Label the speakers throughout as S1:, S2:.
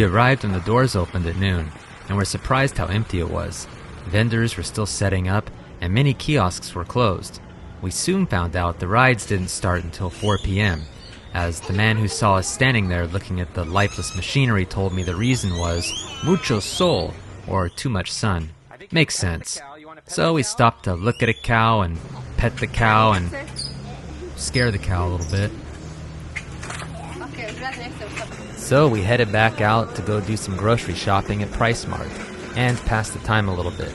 S1: We arrived when the doors opened at noon, and were surprised how empty it was. Vendors were still setting up, and many kiosks were closed. We soon found out the rides didn't start until 4 p.m., as the man who saw us standing there looking at the lifeless machinery told me the reason was mucho sol, or too much sun. Makes sense. So we stopped to look at a cow and pet the cow and scare the cow a little bit. So we headed back out to go do some grocery shopping at PriceSmart and pass the time a little bit.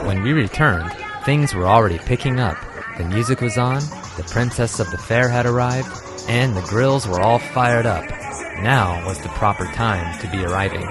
S1: When we returned, things were already picking up. The music was on, the princess of the fair had arrived, and the grills were all fired up. Now was the proper time to be arriving.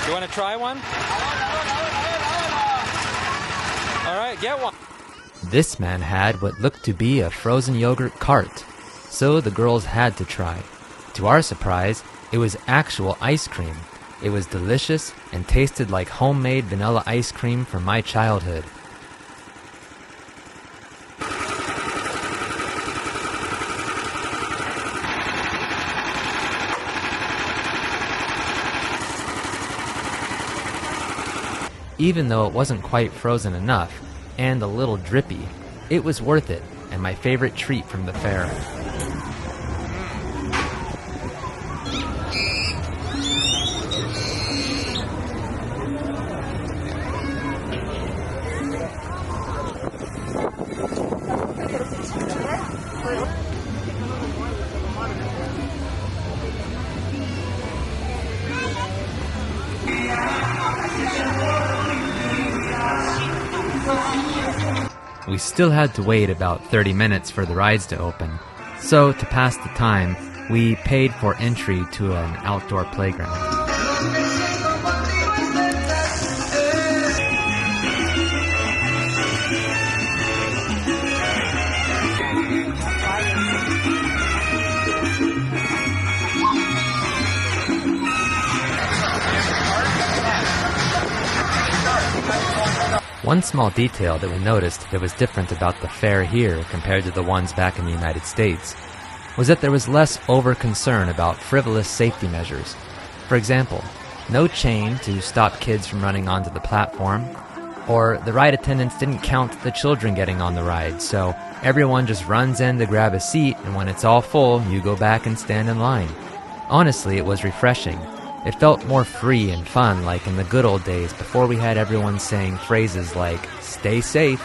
S2: You want to try one? All right, get one.
S1: This man had what looked to be a frozen yogurt cart, so the girls had to try. To our surprise, it was actual ice cream. It was delicious and tasted like homemade vanilla ice cream from my childhood. Even though it wasn't quite frozen enough, and a little drippy, it was worth it, and my favorite treat from the fair. We still had to wait about 30 minutes for the rides to open, so to pass the time, we paid for entry to an outdoor playground. One small detail that we noticed that was different about the fair here compared to the ones back in the United States was that there was less over-concern about frivolous safety measures. For example, no chain to stop kids from running onto the platform, or the ride attendants didn't count the children getting on the ride, so everyone just runs in to grab a seat, and when it's all full, you go back and stand in line. Honestly, it was refreshing. It felt more free and fun, like in the good old days before we had everyone saying phrases like, "Stay safe."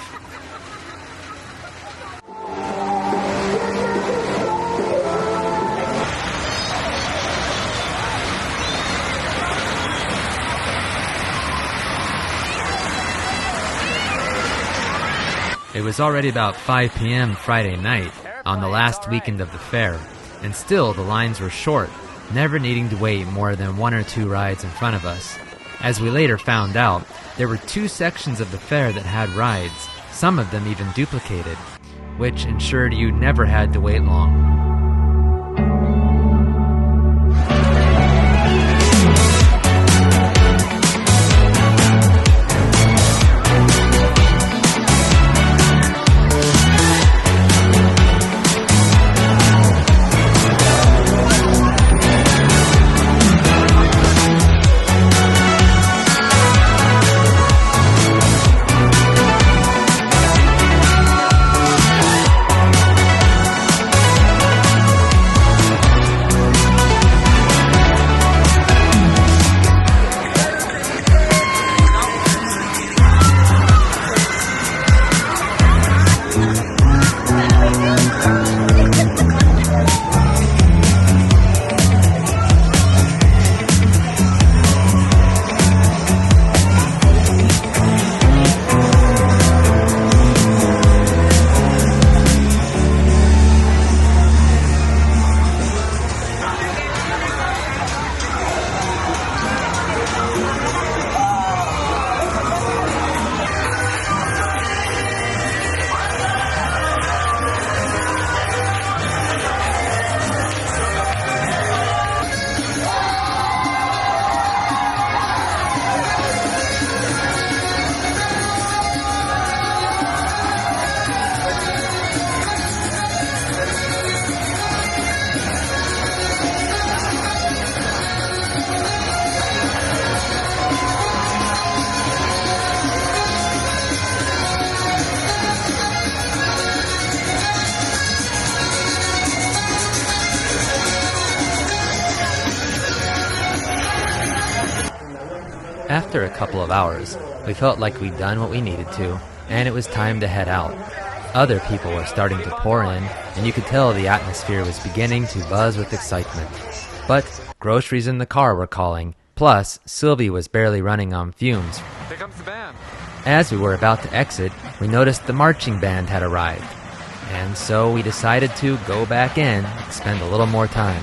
S1: It was already about 5 p.m. Friday night, on the last weekend of the fair, and still the lines were short, never needing to wait more than 1 or 2 rides in front of us. As we later found out, there were 2 sections of the fair that had rides, some of them even duplicated, which ensured you never had to wait long. After a couple of hours, we felt like we'd done what we needed to, and it was time to head out. Other people were starting to pour in, and you could tell the atmosphere was beginning to buzz with excitement. But groceries in the car were calling, plus Sylvie was barely running on fumes.
S2: Here comes the band.
S1: As we were about to exit, we noticed the marching band had arrived. And so we decided to go back in and spend a little more time.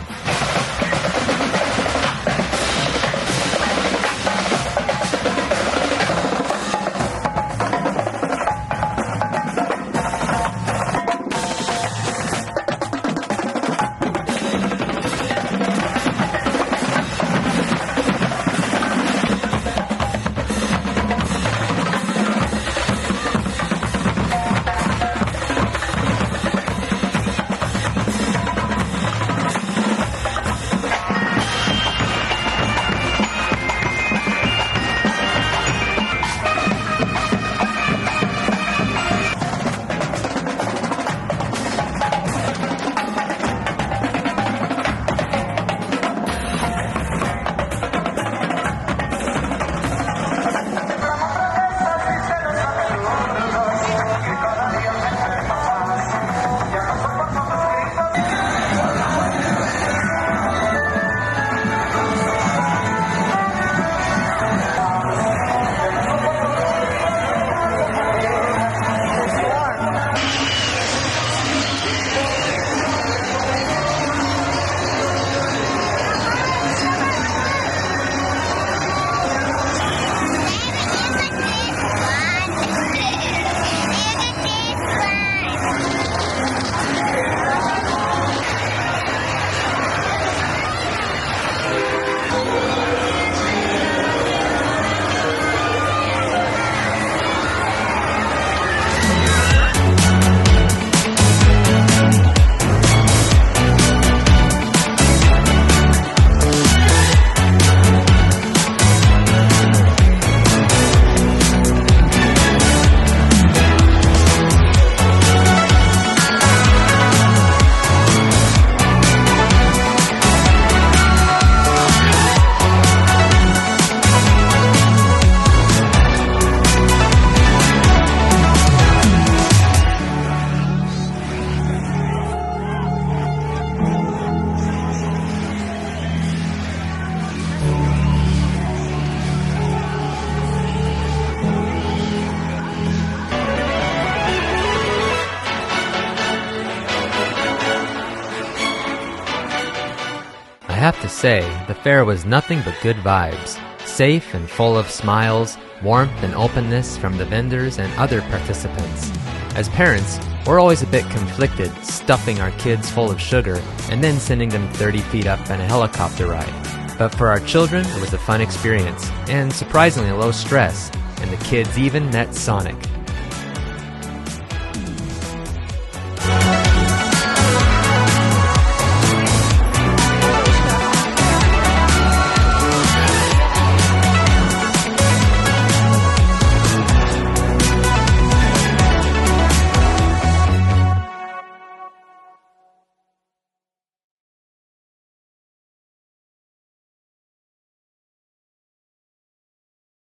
S1: I have to say, the fair was nothing but good vibes, safe and full of smiles, warmth and openness from the vendors and other participants. As parents, we're always a bit conflicted, stuffing our kids full of sugar and then sending them 30 feet up on a helicopter ride. But for our children, it was a fun experience, and surprisingly low stress, and the kids even met Sonic.